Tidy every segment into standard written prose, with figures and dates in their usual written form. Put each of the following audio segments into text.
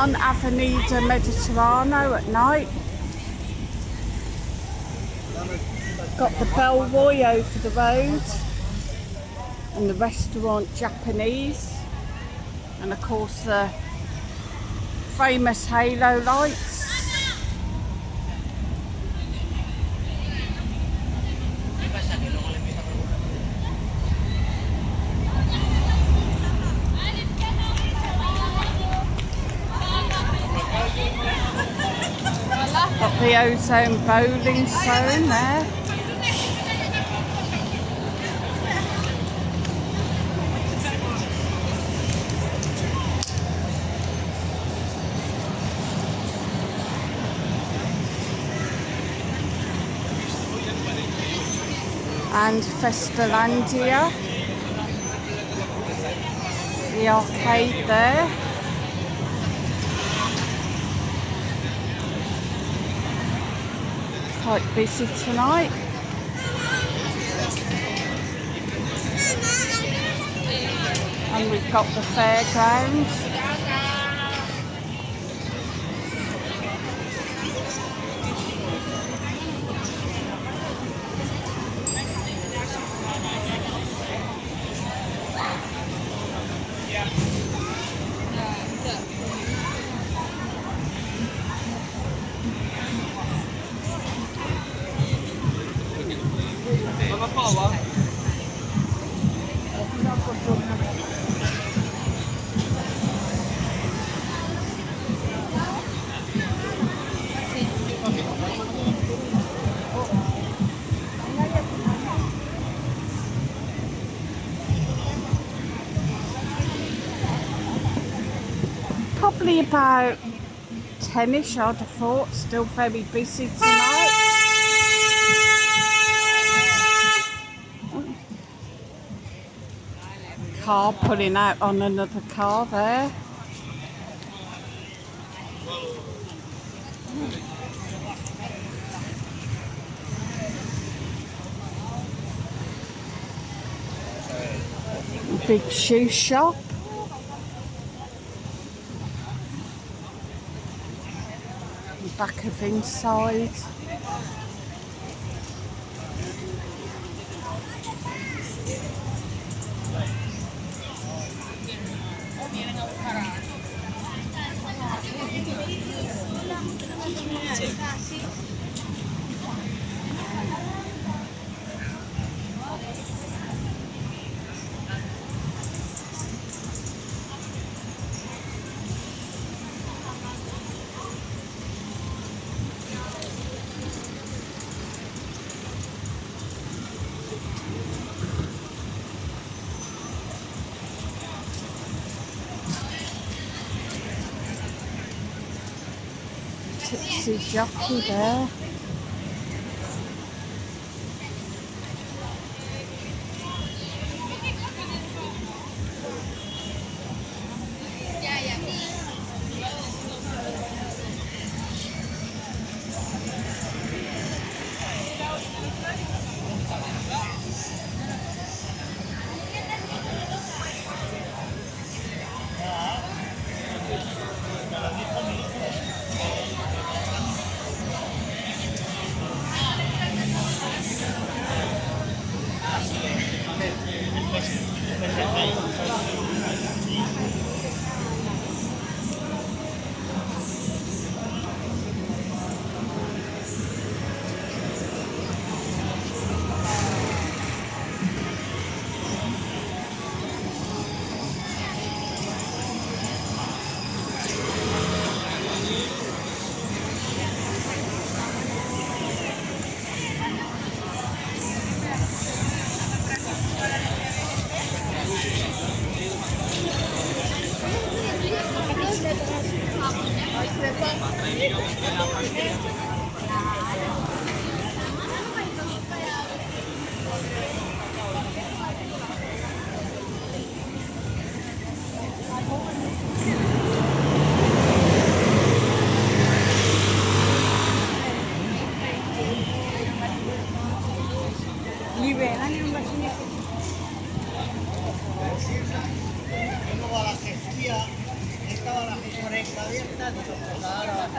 on Avenida Mediterraneo at night. Got the bellboy over the road and the restaurant Japanese, and of course the famous halo lights. Got the ozone bowling zone there. And Festalandia, the arcade there. Quite busy tonight. And we've got the fairgrounds. Probably about 10ish, I'd have thought. Still very busy tonight. Car pulling out on another car there. Big shoe shop. Back of inside. Tipsy jockey there.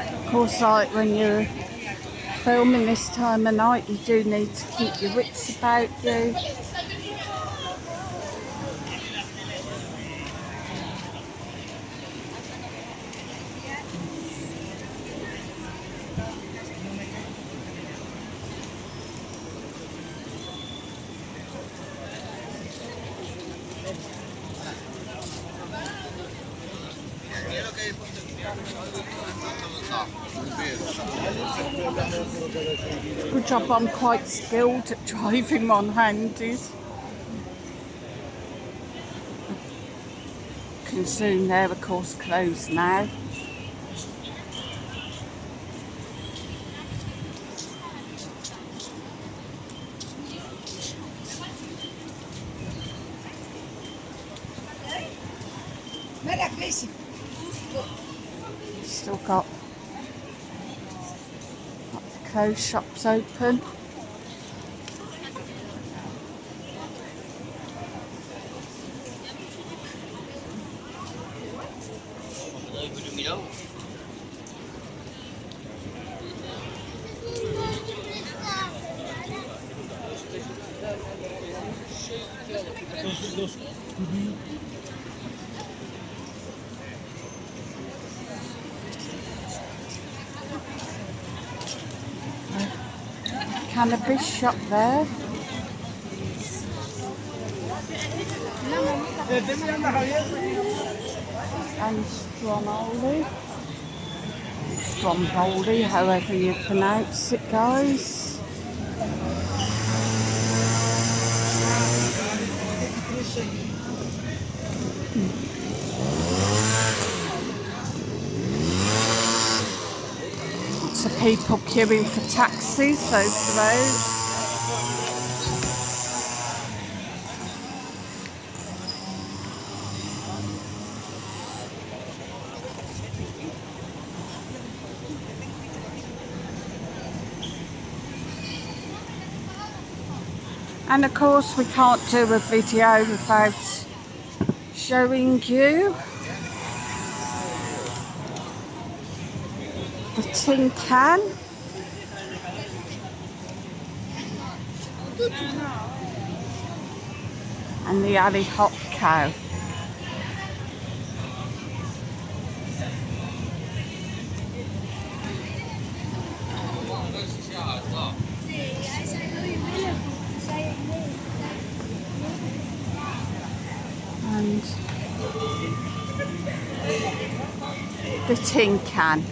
Of course, like when you're filming this time of night, you do need to keep your wits about you. Good job, I'm quite skilled at driving one-handed. Can soon, they're of course closed now. Still got the closed shops open. Cannabis shop there. And Stromboli, however you pronounce it, guys. Lots of people queuing for taxis over the road. And of course we can't do a video without showing you the tin can. And the alley hot cow. And the tin can.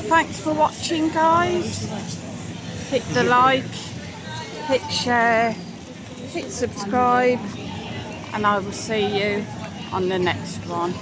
Thanks for watching, guys. Hit the like, hit share, hit subscribe, and I will see you on the next one.